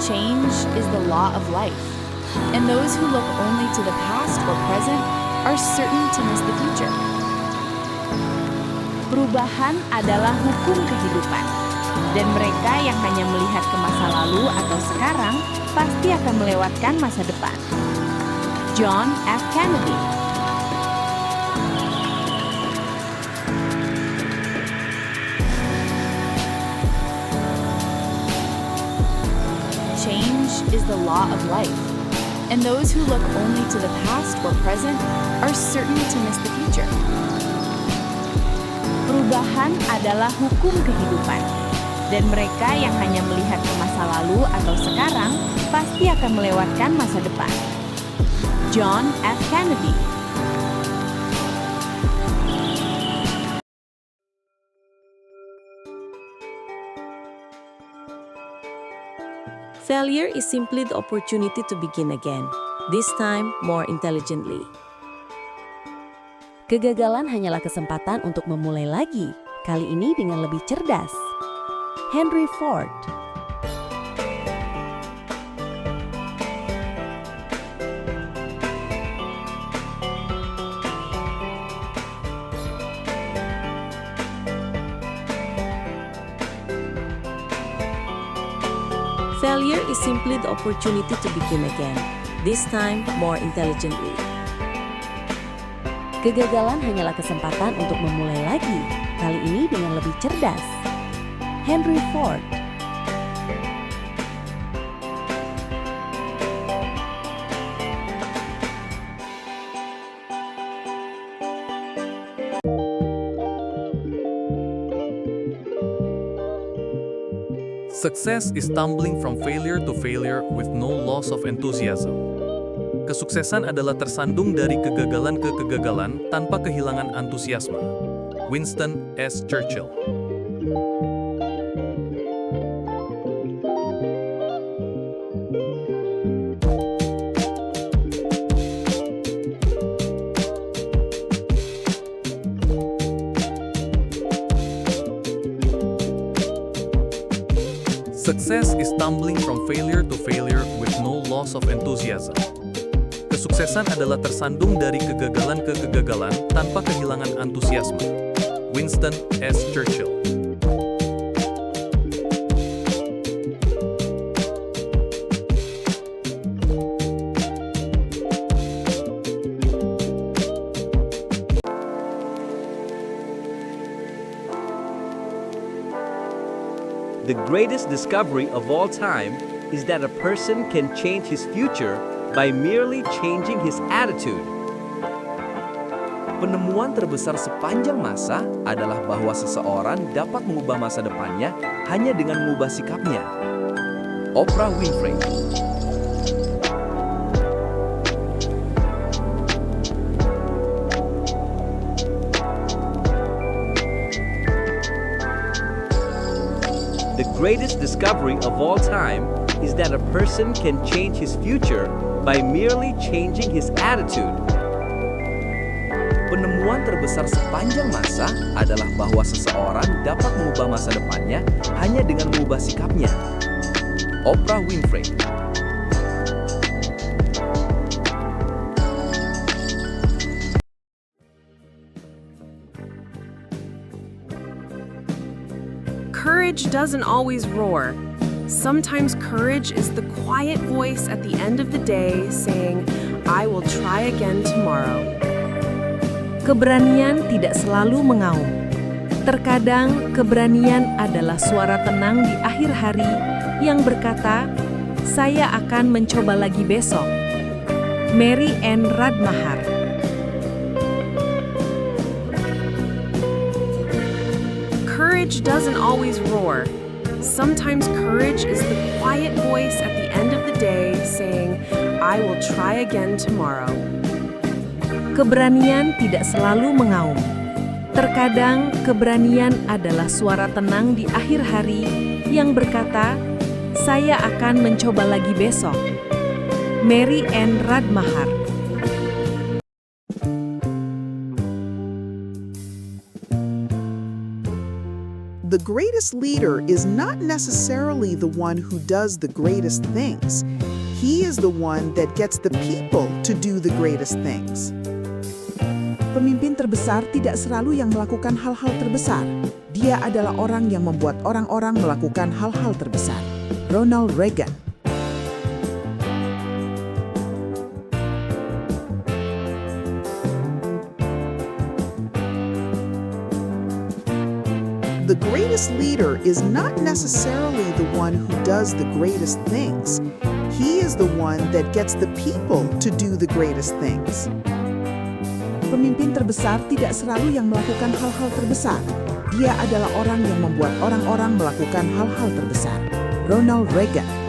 Change is the law of life, and those who look only to the past or present are certain to miss the future. Perubahan adalah hukum kehidupan, dan mereka yang hanya melihat ke masa lalu atau sekarang pasti akan melewatkan masa depan. John F. Kennedy. Change is the law of life, and those who look only to the past or present are certain to miss the future. Perubahan adalah hukum kehidupan, dan mereka yang hanya melihat ke masa lalu atau sekarang pasti akan melewatkan masa depan. John F. Kennedy. Failure is simply the opportunity to begin again, this time more intelligently. Kegagalan hanyalah kesempatan untuk memulai lagi, kali ini dengan lebih cerdas. Henry Ford. Failure is simply the opportunity to begin again, this time more intelligently. Kegagalan hanyalah kesempatan untuk memulai lagi, kali ini dengan lebih cerdas. Henry Ford. Success is stumbling from failure to failure with no loss of enthusiasm. Kesuksesan adalah tersandung dari kegagalan ke kegagalan tanpa kehilangan antusiasme. Winston S. Churchill. Success is stumbling from failure to failure with no loss of enthusiasm. Kesuksesan adalah tersandung dari kegagalan ke kegagalan tanpa kehilangan antusiasme. Winston S. Churchill. The greatest discovery of all time is that a person can change his future by merely changing his attitude. Penemuan terbesar sepanjang masa adalah bahwa seseorang dapat mengubah masa depannya hanya dengan mengubah sikapnya. Oprah Winfrey. The greatest discovery of all time is that a person can change his future by merely changing his attitude. Penemuan terbesar sepanjang masa adalah bahwa seseorang dapat mengubah masa depannya hanya dengan mengubah sikapnya. Oprah Winfrey. Courage doesn't always roar. Sometimes courage is the quiet voice at the end of the day saying, I will try again tomorrow. Keberanian tidak selalu mengaum. Terkadang keberanian adalah suara tenang di akhir hari yang berkata, saya akan mencoba lagi besok. Mary Ann Radmahar. Courage doesn't always roar. Sometimes courage is the quiet voice at the end of the day saying, I will try again tomorrow. Keberanian tidak selalu mengaum. Terkadang keberanian adalah suara tenang di akhir hari yang berkata, saya akan mencoba lagi besok. Mary Ann Radmahar. The greatest leader is not necessarily the one who does the greatest things. He is the one that gets the people to do the greatest things. Pemimpin terbesar tidak selalu yang melakukan hal-hal terbesar. Dia adalah orang yang membuat orang-orang melakukan hal-hal terbesar. Ronald Reagan. The greatest leader is not necessarily the one who does the greatest things. He is the one that gets the people to do the greatest things. Pemimpin terbesar tidak selalu yang melakukan hal-hal terbesar. Dia adalah orang yang membuat orang-orang melakukan hal-hal terbesar. Ronald Reagan.